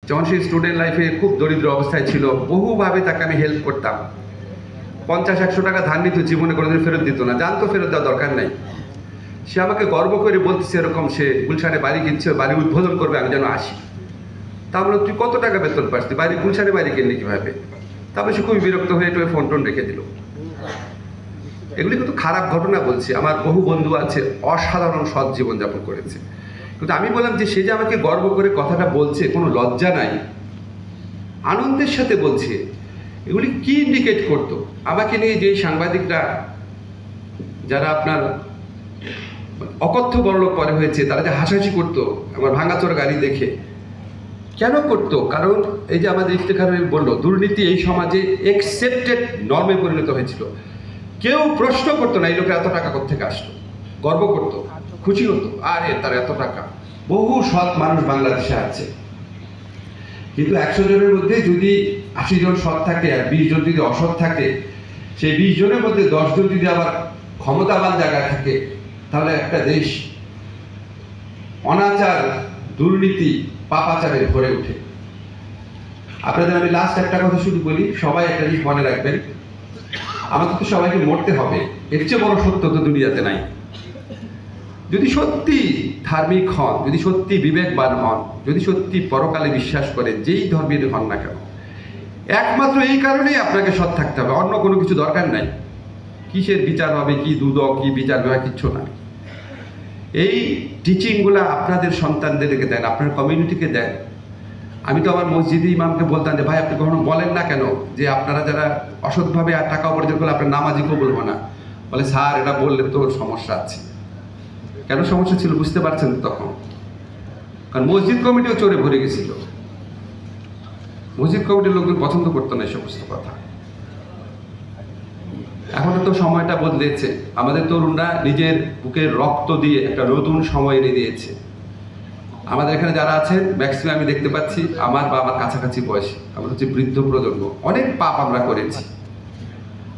যখন সে স্টুডেন্ট লাইফে খুব দরিদ্র অবস্থায় ছিল, বহুভাবে তাকে আমি হেল্প করতাম। 50-100 টাকা ধার নিত, জীবনে কোনোদিন ফেরত দিত না, জানতো ফেরত দেওয়ার দরকার নাই। সে আমাকে গর্ব করে বলতেছে এরকম, সে গুলশানে বাড়ি কিনছে, বাড়ি উদ্বোধন করবে, আমি যেন আসি। তা বললো, তুই কত টাকা বেতন পাস, তুই বাড়ি গুলশানে বাড়ি কিনলি কীভাবে? তারপরে সে খুবই বিরক্ত হয়ে একটু ফোন টোন রেখে দিল। এগুলি কিন্তু খারাপ ঘটনা বলছি। আমার বহু বন্ধু আছে অসাধারণ সৎ জীবনযাপন করেছে, কিন্তু আমি বললাম যে সে যে আমাকে গর্ব করে কথাটা বলছে, কোনো লজ্জা নাই, আনন্দের সাথে বলছে, এগুলি কি ইন্ডিকেট করতো? আমাকে নিয়ে যে সাংবাদিকরা যারা আপনার অকথ্য বড়লোক পরে হয়েছে, তারা যে হাসাহাসি করতো আমার ভাঙাচোরা গাড়ি দেখে, কেন করতো? কারণ এই যে আমাদের ইফতেখার বললো, দুর্নীতি এই সমাজে একসেপ্টেড নর্মে পরিণত হয়েছিল। কেউ প্রশ্ন করতো না এই লোকের এত টাকা কোত্থেকে আসলো, গর্ব করতো, খুশি হতো, আরে তার এত টাকা। বহু সৎ মানুষ বাংলাদেশে আছে, কিন্তু 100 জনের মধ্যে যদি 80 জন সৎ থাকে আর 20 জন যদি অসৎ থাকে, সেই 20 জনের মধ্যে 10 জন যদি আবার ক্ষমতাবান জায়গায় থাকে, তাহলে একটা দেশ অনাচার, দুর্নীতি, পাপাচারে ভরে ওঠে। আপনাদের আমি লাস্ট একটা কথা শুধু বলি, সবাই একটা জিনিস মনে রাখবেন, আমাদের তো সবাইকে মরতে হবে, এর চেয়ে বড় সত্য তো দুনিয়াতে নাই। যদি সত্যি ধার্মিক হন, যদি সত্যি বিবেকবান হন, যদি সত্যি পরকালে বিশ্বাস করেন, যেই ধর্মের হন না কেন, একমাত্র এই কারণেই আপনাকে সৎ থাকতে হবে, অন্য কোনো কিছু দরকার নাই। কিসের বিচার হবে, কি দুদক, কি বিচার বিভাগ, কিচ্ছু না। এই টিচিংগুলো আপনাদের সন্তানদেরকে দেন, আপনার কমিউনিটিকে দেন। আমি তো আমার মসজিদে ইমামকে বলতাম যে ভাই আপনি কখনো বলেন না কেন যে আপনারা যারা অসৎভাবে আর টাকা উপার্জন করলে আপনার নামাজি কবুল হবে না? বলে স্যার এটা বললে তো সমস্যা আছে। কেন সমস্যা ছিল বুঝতে পারছেন তখন? কারণ মসজিদ কমিটিও চোরে ভরে গেছিল, মসজিদ কমিটির লোকজন পছন্দ করতো না এই সমস্ত কথা। এখন তো সময়টা বদলেছে, আমাদের তরুণরা নিজের বুকের রক্ত দিয়ে একটা নতুন সময় এনে দিয়েছে। আমাদের এখানে যারা আছেন ম্যাক্সিমাম আমি দেখতে পাচ্ছি আমার বা আমার কাছাকাছি বয়সী, আমরা হচ্ছে বৃদ্ধ প্রজন্ম, অনেক পাপ আমরা করেছি।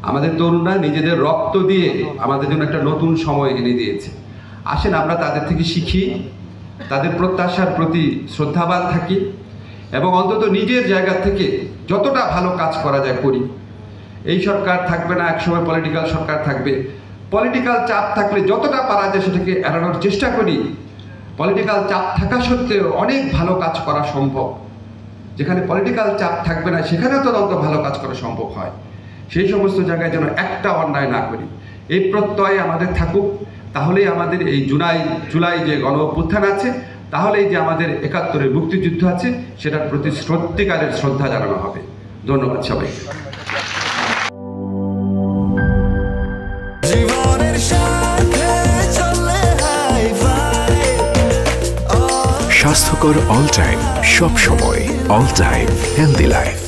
আমাদের তরুণরা নিজেদের রক্ত দিয়ে আমাদের জন্য একটা নতুন সময় এনে দিয়েছে। আসেন আমরা তাদের থেকে শিখি, তাদের প্রত্যাশার প্রতি শ্রদ্ধাবান থাকি, এবং অন্তত নিজের জায়গা থেকে যতটা ভালো কাজ করা যায় করি। এই সরকার থাকবে না, একসময় পলিটিক্যাল সরকার থাকবে, পলিটিক্যাল চাপ থাকলে যতটা পারা যায় সেটাকে এড়ানোর চেষ্টা করি। পলিটিক্যাল চাপ থাকা সত্ত্বেও অনেক ভালো কাজ করা সম্ভব। যেখানে পলিটিক্যাল চাপ থাকবে না সেখানেও তো অন্তত ভালো কাজ করা সম্ভব হয়। সেই সমস্ত জায়গায় যেন একটা অন্যায় না করি, এই প্রত্যয় আমাদের থাকুক। তাহলেই আমাদের এই জুলাই যে গণ অভ্যুত্থান আছে, তাহলেই যে আমাদের ৭১-এর মুক্তিযুদ্ধ আছে, সেটার প্রতি সত্যিকারের শ্রদ্ধা জানানো হবে। ধন্যবাদ সবাইকে। স্বাস্থ্যকর অল টাইম, সব সময় অল টাইম হেলদি লাইফ।